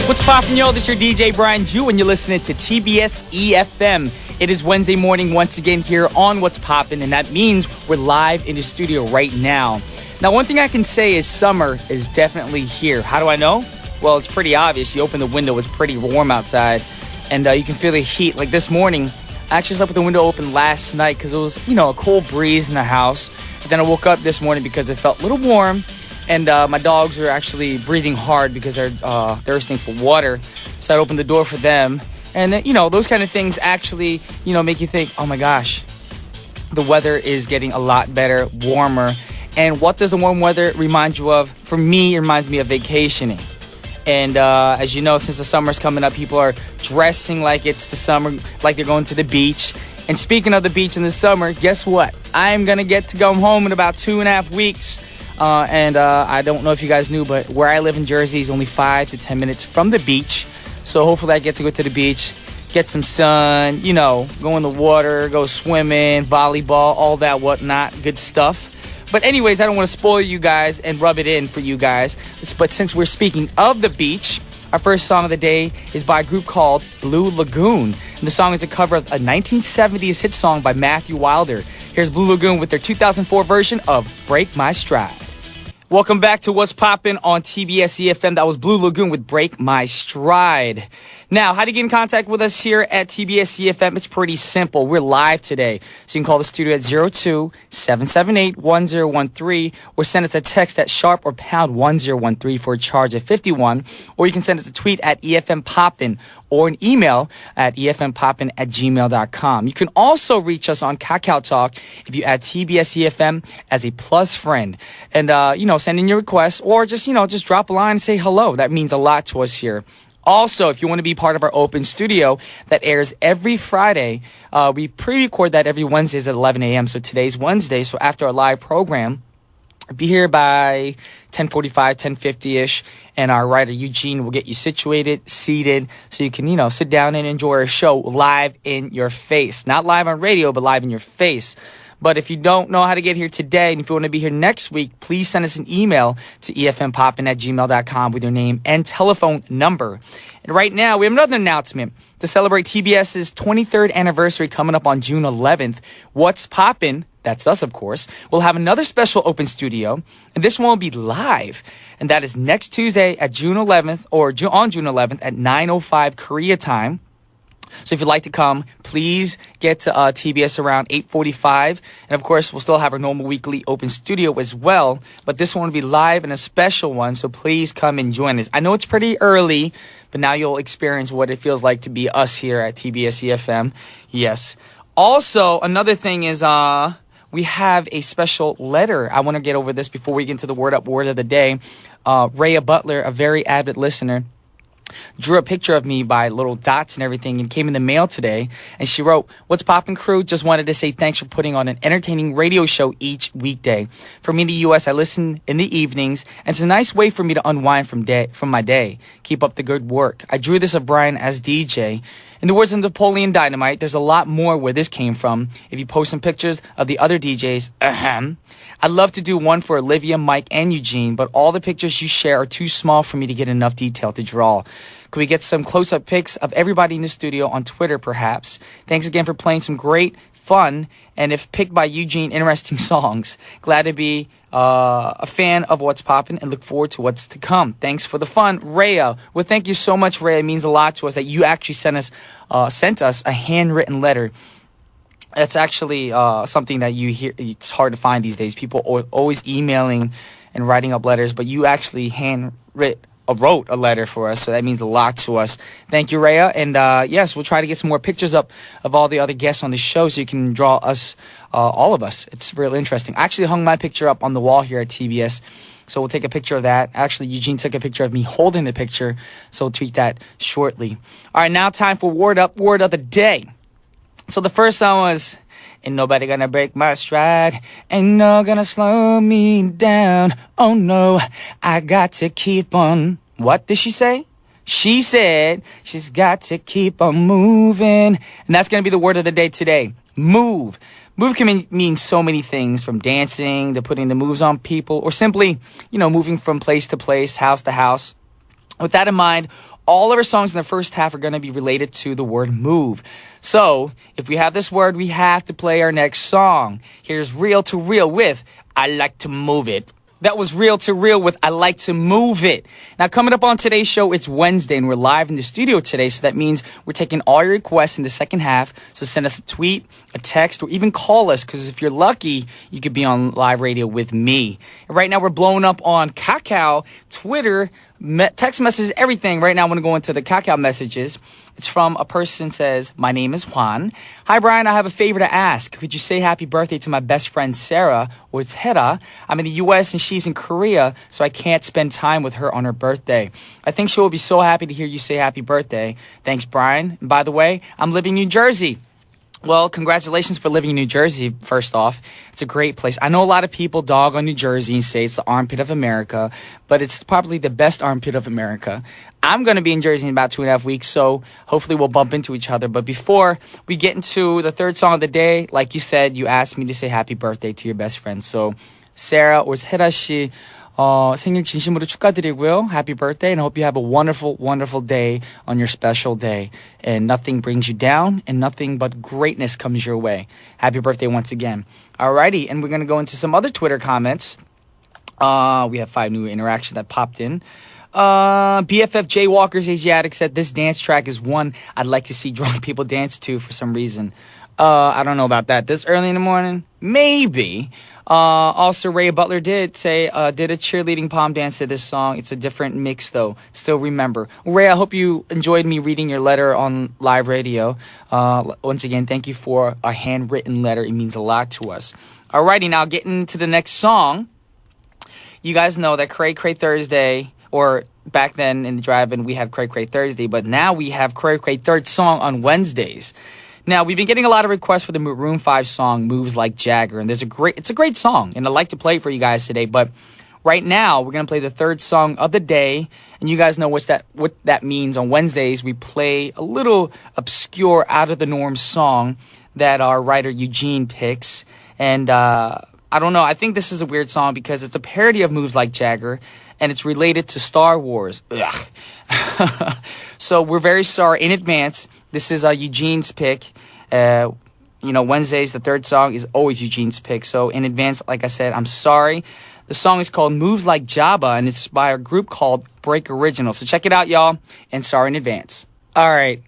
What's poppin', yo? This is your DJ Brian Jew, and you're listening to TBS efm. It is Wednesday morning once again here on What's Poppin', and that means we're live in the studio right now. Now, one thing I can say is summer is definitely here. How do I know? Well, it's pretty obvious. You open the window, it's pretty warm outside, and you can feel the heat. Like this morning, I actually slept with the window open last night because it was, a cool breeze in the house. But then I woke up this morning because it felt a little warm. And my dogs are actually breathing hard because they're thirsting for water. So I opened the door for them. And, those kind of things actually, make you think, oh, my gosh, the weather is getting a lot better, warmer. And what does the warm weather remind you of? For me, it reminds me of vacationing. And as you know, since the summer's coming up, people are dressing like it's the summer, like they're going to the beach. And speaking of the beach in the summer, guess what? I'm going to get to go home in about 2.5 weeks. And I don't know if you guys knew, but where I live in Jersey is only 5 to 10 minutes from the beach. So hopefully I get to go to the beach, get some sun, go in the water, go swimming, volleyball, all that whatnot, good stuff. But anyways, I don't want to spoil you guys and rub it in for you guys. But since we're speaking of the beach, our first song of the day is by a group called Blue Lagoon. And the song is a cover of a 1970s hit song by Matthew Wilder. Here's Blue Lagoon with their 2004 version of Break My Stride. Welcome back to What's Poppin' on TBS efm. That was Blue Lagoon with Break My Stride. Now, how to get in contact with us here at TBS efm? It's pretty simple. We're live today. So you can call the studio at 02-778-1013 or send us a text at sharp or pound 1013 for a charge of 51. Or you can send us a tweet at EFM Poppin' or an email at efmpoppin@gmail.com. You can also reach us on Kakao Talk if you add TBS EFM as a plus friend. And, send in your requests or just drop a line and say hello. That means a lot to us here. Also, if you want to be part of our open studio that airs every Friday, we pre-record that every Wednesdays at 11 a.m. So today's Wednesday. So after our live program, be here by 10:45, 10:50-ish, and our writer Eugene will get you situated, seated, so you can, sit down and enjoy our show live in your face. Not live on radio, but live in your face. But if you don't know how to get here today, and if you want to be here next week, please send us an email to efmpoppin@gmail.com with your name and telephone number. And right now, we have another announcement. To celebrate TBS's 23rd anniversary coming up on June 11th, What's Poppin'? That's us, of course. We'll have another special open studio, and this one will be live. And that is next Tuesday at June 11th, or on June 11th at 9:05 Korea time. So if you'd like to come, please get to TBS around 8:45. And, of course, we'll still have our normal weekly open studio as well. But this one will be live and a special one, so please come and join us. I know it's pretty early, but now you'll experience what it feels like to be us here at TBS EFM. Yes. Also, another thing is we have a special letter. I want to get over this before we get into the word of the day. Rhea Butler, a very avid listener, drew a picture of me by little dots and everything and came in the mail today. And she wrote, "What's Poppin' crew? Just wanted to say thanks for putting on an entertaining radio show each weekday. For me in the U.S., I listen in the evenings, and it's a nice way for me to unwind from my day. Keep up the good work. I drew this of Brian as DJ. In the words of Napoleon Dynamite, there's a lot more where this came from. If you post some pictures of the other DJs, I'd love to do one for Olivia, Mike, and Eugene, but all the pictures you share are too small for me to get enough detail to draw. Could we get some close-up pics of everybody in the studio on Twitter, perhaps? Thanks again for playing some great fun, and if picked by Eugene, interesting songs. Glad to be a fan of What's Poppin' and look forward to what's to come. Thanks for the fun, Rhea." Well, thank you so much, Rhea. It means a lot to us that you actually sent us a handwritten letter. That's actually something that you hear. It's hard to find these days. People are always emailing and writing up letters, but you actually wrote a letter for us, so that means a lot to us. Thank you, Rhea. And yes, we'll try to get some more pictures up of all the other guests on the show so you can draw us, all of us. It's real interesting. I actually hung my picture up on the wall here at TBS, so we'll take a picture of that. Actually, Eugene took a picture of me holding the picture, so we'll tweet that shortly. All right, now time for word of the day. So the first song was "Ain't Nobody Gonna Break My Stride, Ain't No Gonna Slow Me Down, Oh No, I Got to Keep On." What did she say? She said she's got to keep on moving. And that's going to be the word of the day today. Move. Move can mean so many things, from dancing to putting the moves on people, or simply, moving from place to place, house to house. With that in mind, All of our songs in the first half are going to be related to the word move. So, if we have this word, we have to play our next song. Here's Real to Real with I Like to Move It. That was Real to Real with I Like to Move It. Now, coming up on today's show, it's Wednesday, and we're live in the studio today, so that means we're taking all your requests in the second half. So send us a tweet, a text, or even call us, because if you're lucky, you could be on live radio with me. And right now, we're blowing up on Kakao, Twitter, text messages, everything. Right now, I'm going to go into the Kakao messages. It's from a person says, my name is Juan. Hi, Brian. I have a favor to ask. Could you say happy birthday to my best friend, Sarah, or it's Hera? I'm in the U.S. and she's in Korea, so I can't spend time with her on her birthday. I think she will be so happy to hear you say happy birthday. Thanks, Brian. And by the way, I'm living in New Jersey. Well, congratulations for living in New Jersey, first off. It's a great place. I know a lot of people dog on New Jersey and say it's the armpit of America, but it's probably the best armpit of America. I'm going to be in Jersey in about 2.5 weeks, so hopefully we'll bump into each other. But before we get into the third song of the day, like you said, you asked me to say happy birthday to your best friend. So, Sarah or Hera 씨, 생일 진심으로 축하드리고요. Happy birthday, and I hope you have a wonderful, wonderful day on your special day. And nothing brings you down, and nothing but greatness comes your way. Happy birthday once again. Alrighty, and we're going to go into some other Twitter comments. We have 5 new interactions that popped in. BFF Jaywalkers Asiatic said, this dance track is one I'd like to see drunk people dance to for some reason. I don't know about that. This early in the morning? Maybe. Also, Ray Butler did say, did a cheerleading palm dance to this song. It's a different mix, though. Still remember. Ray, I hope you enjoyed me reading your letter on live radio. Once again, thank you for a handwritten letter. It means a lot to us. Alrighty, now getting to the next song. You guys know that Cray Cray Thursday, or back then in the drive-in, we had Cray Cray Thursday, but now we have Cray Cray Third Song on Wednesdays. Now, we've been getting a lot of requests for the Maroon 5 song, Moves Like Jagger, and it's a great song, and I'd like to play it for you guys today, but right now, we're going to play the third song of the day, and you guys know what that means. On Wednesdays, we play a little obscure, out-of-the-norm song that our writer Eugene picks, and I don't know, I think this is a weird song because it's a parody of Moves Like Jagger, and it's related to Star Wars. Ugh. So we're very sorry in advance. This is Eugene's pick. Wednesdays, the third song is always Eugene's pick. So in advance, like I said, I'm sorry. The song is called Moves Like Jabba, and it's by a group called Break Original. So check it out, y'all, and sorry in advance. All right.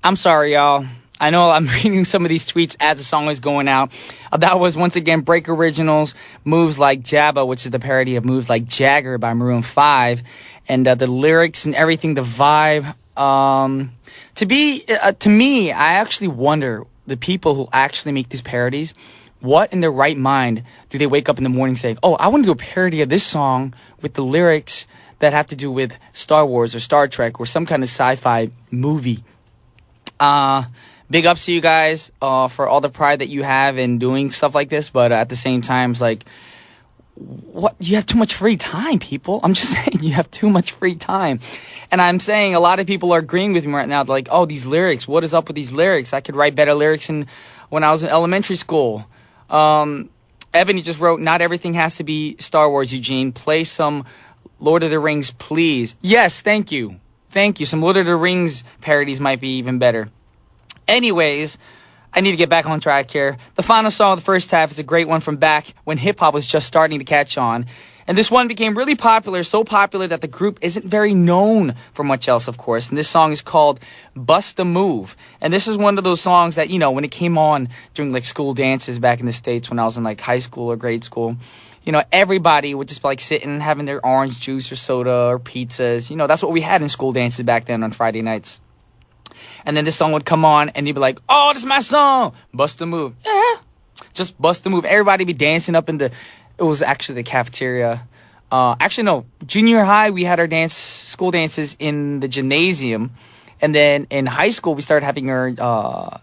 I'm sorry, y'all. I know I'm reading some of these tweets as the song is going out. That was, once again, Break Originals, Moves Like Jabba, which is the parody of Moves Like Jagger by Maroon 5. And the lyrics and everything, the vibe. To me, I actually wonder, the people who actually make these parodies, what in their right mind do they wake up in the morning saying, oh, I want to do a parody of this song with the lyrics that have to do with Star Wars or Star Trek or some kind of sci-fi movie. Big ups to you guys for all the pride that you have in doing stuff like this, but at the same time, it's like, what? You have too much free time, people. I'm just saying, you have too much free time. And I'm saying a lot of people are agreeing with me right now. They're like, oh, these lyrics, what is up with these lyrics? I could write better lyrics when I was in elementary school. Evan, you just wrote, not everything has to be Star Wars, Eugene. Play some Lord of the Rings, please. Yes, thank you. Thank you. Some Lord of the Rings parodies might be even better. Anyways, I need to get back on track here. The final song of the first half is a great one from back when hip-hop was just starting to catch on. And this one became really popular, so popular that the group isn't very known for much else, of course. And this song is called Bust a Move. And this is one of those songs that, when it came on during like school dances back in the States when I was in like high school or grade school, everybody would just be like sitting, having their orange juice or soda or pizzas. That's what we had in school dances back then on Friday nights. And then this song would come on, and you'd be like, oh, this is my song. Bust a move. Yeah. Just bust a move. Everybody be dancing up it was actually the cafeteria. Actually, no. Junior high, we had our school dances in the gymnasium. And then in high school, we started having our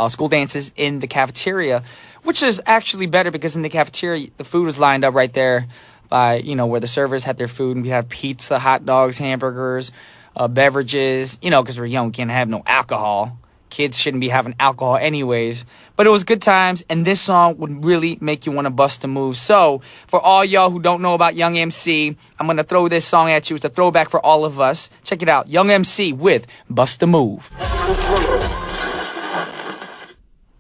school dances in the cafeteria, which is actually better because in the cafeteria, the food was lined up right there by, where the servers had their food. And we'd have pizza, hot dogs, hamburgers, beverages, because we're young, we can't have no alcohol. kids shouldn't be having alcohol anyways. But it was good times, and this song would really make you want to bust a move. So, for all y'all who don't know about Young MC, I'm going to throw this song at you. It's a throwback for all of us. Check it out. Young MC with Bust a Move.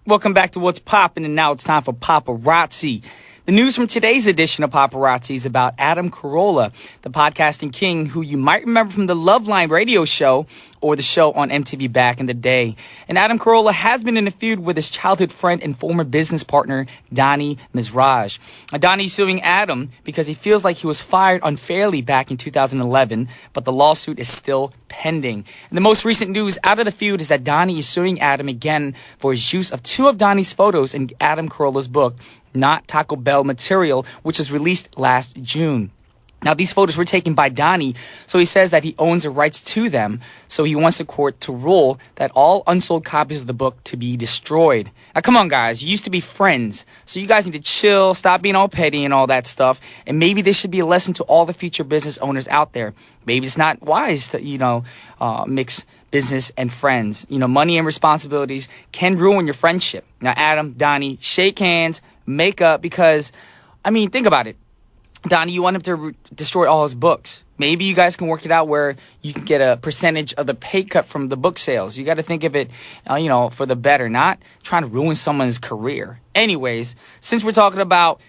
Welcome back to What's Poppin', and now it's time for Paparazzi. The news from today's edition of Paparazzi is about Adam Carolla, the podcasting king who you might remember from the Loveline radio show or the show on MTV back in the day. And Adam Carolla has been in a feud with his childhood friend and former business partner, Donnie Mizraj. Donnie's suing Adam because he feels like he was fired unfairly back in 2011, but the lawsuit is still pending. And the most recent news out of the feud is that Donnie is suing Adam again for his use of two of Donnie's photos in Adam Carolla's book, Not Taco Bell Material, which was released last June. Now, these photos were taken by Donnie, so he says that he owns the rights to them, so he wants the court to rule that all unsold copies of the book to be destroyed. Now, come on, guys. You used to be friends, so you guys need to chill, stop being all petty and all that stuff, and maybe this should be a lesson to all the future business owners out there. Maybe it's not wise to, mix business and friends. Money and responsibilities can ruin your friendship. Now, Adam, Donnie, shake hands, make up, because, think about it. Donnie, you want him to destroy all his books. Maybe you guys can work it out where you can get a percentage of the pay cut from the book sales. You got to think of it, for the better, not trying to ruin someone's career. Anyways, since we're talking about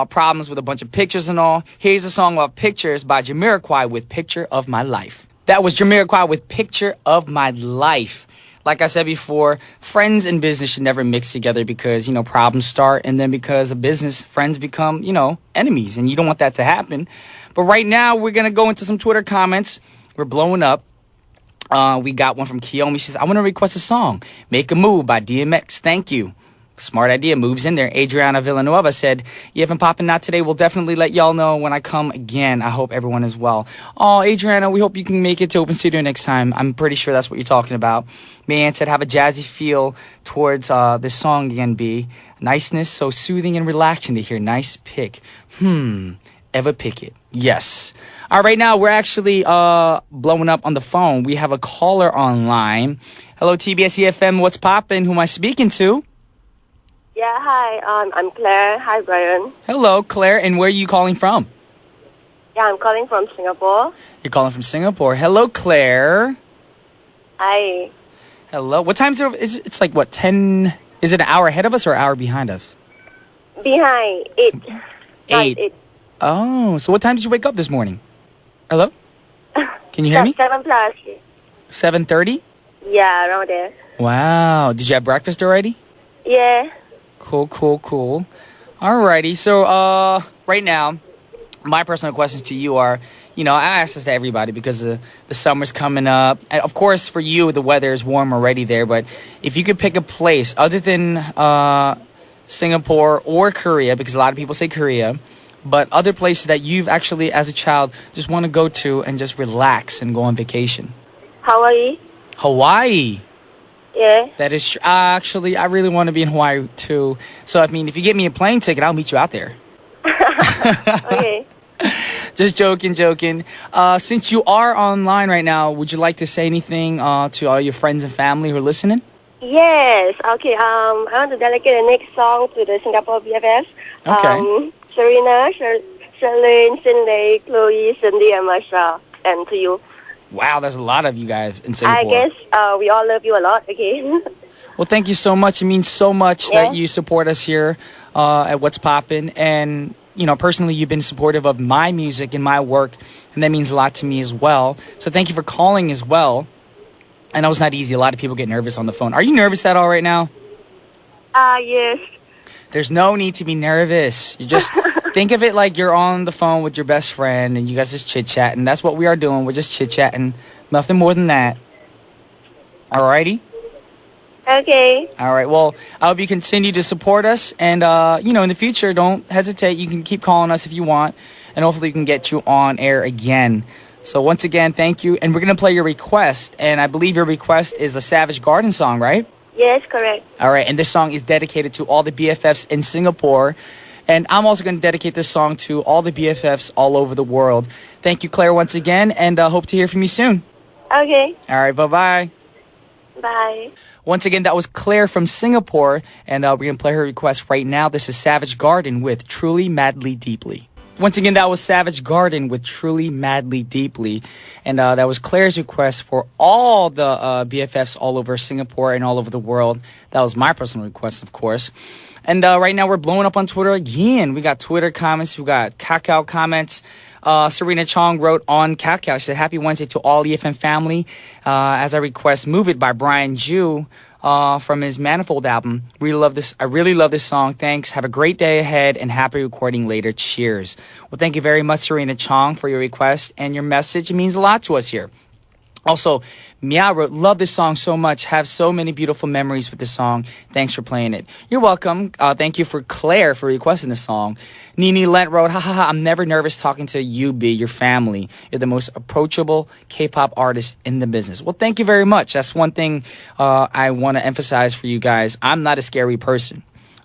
problems with a bunch of pictures and all, here's a song about pictures by Jamiroquai with Picture of My Life. That was Jamiroquai with Picture of My Life. Like I said before, friends and business should never mix together because, problems start. And then because of business, friends become, enemies. And you don't want that to happen. But right now, we're going to go into some Twitter comments. We're blowing up. We got one from Kiyomi. She says, I want to request a song. Make a Move by DMX. Thank you. Smart idea. Moves in there. Adriana Villanueva said, EFM Poppin' Not Today. We'll definitely let y'all know when I come again. I hope everyone is well. Oh, Adriana, we hope you can make it to Open Studio next time. I'm pretty sure that's what you're talking about. Mayanne said, have a jazzy feel towards this song again, B. Niceness, so soothing and relaxing to hear. Nice pick. Ever pick it. Yes. All right, now we're actually blowing up on the phone. We have a caller online. Hello, TBS efm. What's poppin'? Who am I speaking to? Yeah, hi. I'm Claire. Hi, Brian. Hello, Claire. And where are you calling from? Yeah, I'm calling from Singapore. You're calling from Singapore. Hello, Claire. Hi. Hello. What time is it? It's like, what, 10? Is it an hour ahead of us or an hour behind us? Behind. 8. 8. Oh, so what time did you wake up this morning? Hello? Can you hear me? 7 plus. 7:30? Yeah, around there. Wow. Did you have breakfast already? Yeah. Cool. Alrighty. So, right now, my personal questions to you are, I ask this to everybody because the summer's coming up. And of course, for you, the weather is warm already there. But if you could pick a place other than Singapore or Korea, because a lot of people say Korea, but other places that you've actually, as a child, just want to go to and just relax and go on vacation. Hawaii. Yeah. That is true. Actually, I really want to be in Hawaii too. So, if you get me a plane ticket, I'll meet you out there. Okay. Just joking. Since you are online right now, would you like to say anything to all your friends and family who are listening? Yes. Okay. I want to dedicate the next song to the Singapore BFFs. Okay. Serena, Charlene, Cindy, Chloe, Cindy, and Marsha, and to you. Wow, there's a lot of you guys in Singapore. I guess we all love you a lot, okay? Well, thank you so much. It means so much that you support us here at What's Poppin'. And, personally, you've been supportive of my music and my work, and that means a lot to me as well. So thank you for calling as well. I know it's not easy. A lot of people get nervous on the phone. Are you nervous at all right now? Yes. There's no need to be nervous. You just think of it like you're on the phone with your best friend and you guys just chit-chatting. That's what we are doing. We're just chit-chatting. Nothing more than that. Alrighty? Okay. All right. Well, I hope you continue to support us. And, in the future, don't hesitate. You can keep calling us if you want. And hopefully we can get you on air again. So once again, thank you. And we're going to play your request. And I believe your request is a Savage Garden song, right? Yes, correct. All right. And this song is dedicated to all the BFFs in Singapore. And I'm also going to dedicate this song to all the BFFs all over the world. Thank you, Claire, once again. And hope to hear from you soon. Okay. All right. Bye-bye. Bye. Once again, that was Claire from Singapore, and we're going to play her request right now. This is Savage Garden with Truly, Madly, Deeply. Once again, that was Savage Garden with Truly, Madly, Deeply. And that was Claire's request for all the BFFs all over Singapore and all over the world. That was my personal request, of course. And right now, we're blowing up on Twitter again. We got Twitter comments. We got Kakao comments. Serena Chong wrote on Kakao. She said, Happy Wednesday to all EFM family. As I request Move It by Brian Ju from his Manifold album. Really love this. I really love this song. Thanks. Have a great day ahead and happy recording later. Cheers. Well, thank you very much, Serena Chong, for your request and your message. It means a lot to us here. Also, Mia wrote, love this song so much. Have so many beautiful memories with this song. Thanks for playing it. You're welcome. Thank you for Claire for requesting the song. Nini Lent wrote, I'm never nervous talking to you, B, your family. You're the most approachable K-pop artist in the business. Well, thank you very much. That's one thing I want to emphasize for you guys. I'm not a scary person.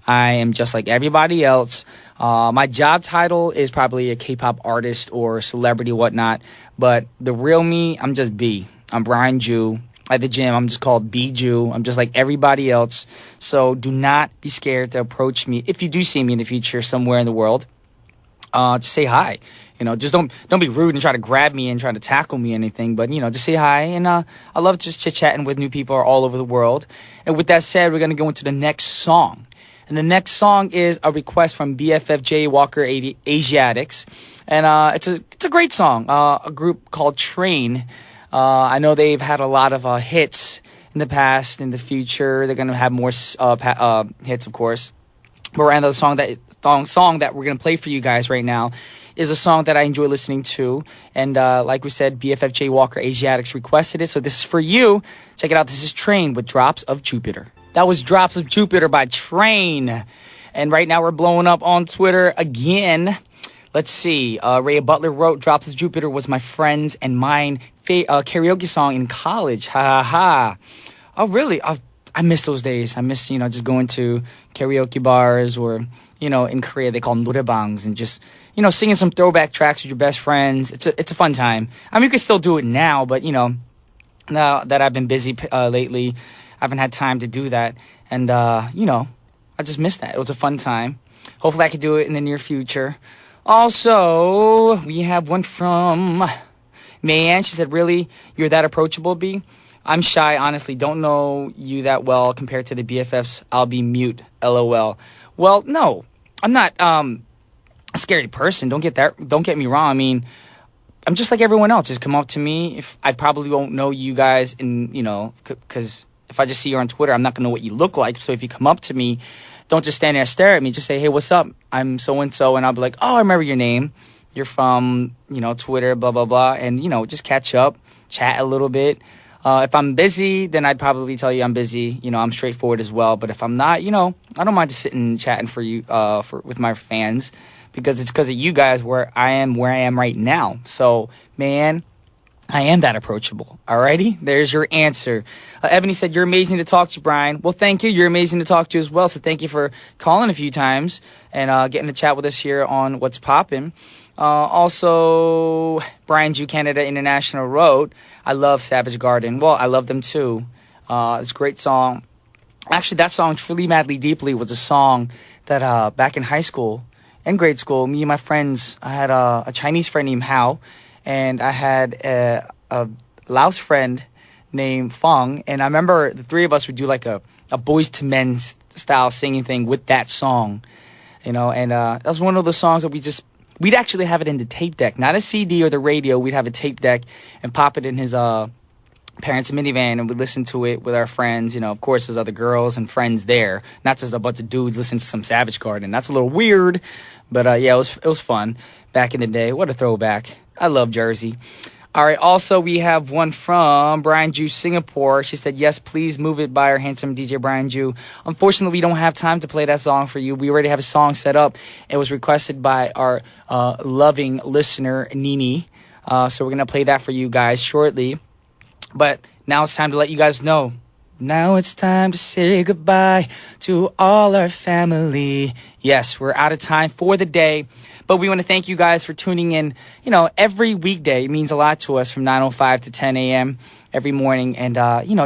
I am just like everybody else. My job title is probably a K-pop artist or celebrity, whatnot. But the real me, I'm just B. I'm Brian Ju. At the gym, I'm just called B Ju. I'm just like everybody else. So do not be scared to approach me. If you do see me in the future somewhere in the world, just say hi. Just don't be rude and try to grab me and try to tackle me or anything. But, just say hi. And I love just chit-chatting with new people all over the world. And with that said, we're going to go into the next song. And the next song is a request from BFFJ Walker Asiatics. And it's a great song. A group called Train. I know they've had a lot of hits in the past. In the future, they're going to have more hits, of course. But right now, the song that we're going to play for you guys right now is a song that I enjoy listening to. And like we said, BFFJ Walker Asiatics requested it. So this is for you. Check it out. This is Train with Drops of Jupiter. That was Drops of Jupiter by Train. And right now we're blowing up on Twitter again. Let's see. Rhea Butler wrote, Drops of Jupiter was my friend's and mine karaoke song in college. Ha ha ha. Oh, really? I miss those days. I miss, just going to karaoke bars or, in Korea they call them norebangs and just, singing some throwback tracks with your best friends. It's a fun time. I mean, you can still do it now, but, now that I've been busy lately, I haven't had time to do that. And, I just missed that. It was a fun time. Hopefully I could do it in the near future. Also, we have one from Mayanne. She said, really? You're that approachable, B? I'm shy, honestly. Don't know you that well compared to the BFFs. I'll be mute. LOL. Well, no. I'm not a scary person. Don't get me wrong. I mean, I'm just like everyone else. Just come up to me. If I probably won't know you guys because if I just see you on Twitter, I'm not going to know what you look like. So if you come up to me, don't just stand there and stare at me. Just say, hey, what's up? I'm so-and-so. And I'll be like, oh, I remember your name. You're from, Twitter, blah, blah, blah. And, just catch up, chat a little bit. If I'm busy, then I'd probably tell you I'm busy. I'm straightforward as well. But if I'm not, I don't mind just sitting and chatting for you, with my fans. Because it's because of you guys where I am right now. So, man, I am that approachable. Alrighty? There's your answer. Ebony said, you're amazing to talk to, Brian. Well, thank you. You're amazing to talk to as well. So thank you for calling a few times and getting to chat with us here on What's Poppin'. Also, Brian Ju Canada International wrote, I love Savage Garden. Well, I love them too. It's a great song. Actually, that song, Truly, Madly, Deeply, was a song that back in high school and grade school, me and my friends, I had a Chinese friend named Hao, and I had a Laos friend named Fong, and I remember the three of us would do like a Boys to Men style singing thing with that song, and that was one of the songs that we'd actually have it in the tape deck, not a CD or the radio. We'd have a tape deck and pop it in his parents' minivan, and we'd listen to it with our friends. Of course, there's other girls and friends there, not just a bunch of dudes listening to some Savage Garden. That's a little weird, but yeah, it was fun back in the day. What a throwback. I love Jersey. All right, also we have one from Brian Ju Singapore. She said, yes, please move it by our handsome DJ Brian Ju. Unfortunately, we don't have time to play that song for you. We already have a song set up. It was requested by our loving listener, Nini. So we're going to play that for you guys shortly. But now it's time to let you guys know. Now it's time to say goodbye to all our family. Yes, we're out of time for the day. But we want to thank you guys for tuning in, every weekday. It means a lot to us from 9:05 to 10 a.m. every morning. And,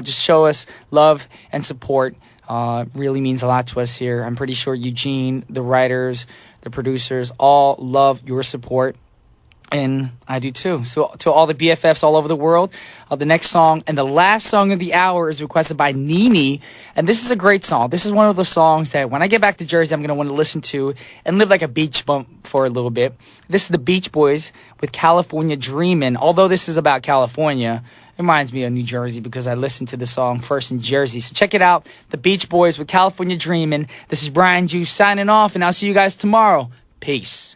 just show us love and support. Really means a lot to us here. I'm pretty sure Eugene, the writers, the producers, all love your support. And I do too. So to all the BFFs all over the world, the next song and the last song of the hour is requested by Nini. And this is a great song. This is one of those songs that when I get back to Jersey, I'm going to want to listen to and live like a beach bump for a little bit. This is the Beach Boys with California Dreamin'. Although this is about California, it reminds me of New Jersey because I listened to the song first in Jersey. So check it out. The Beach Boys with California Dreamin'. This is Brian Juice signing off, and I'll see you guys tomorrow. Peace.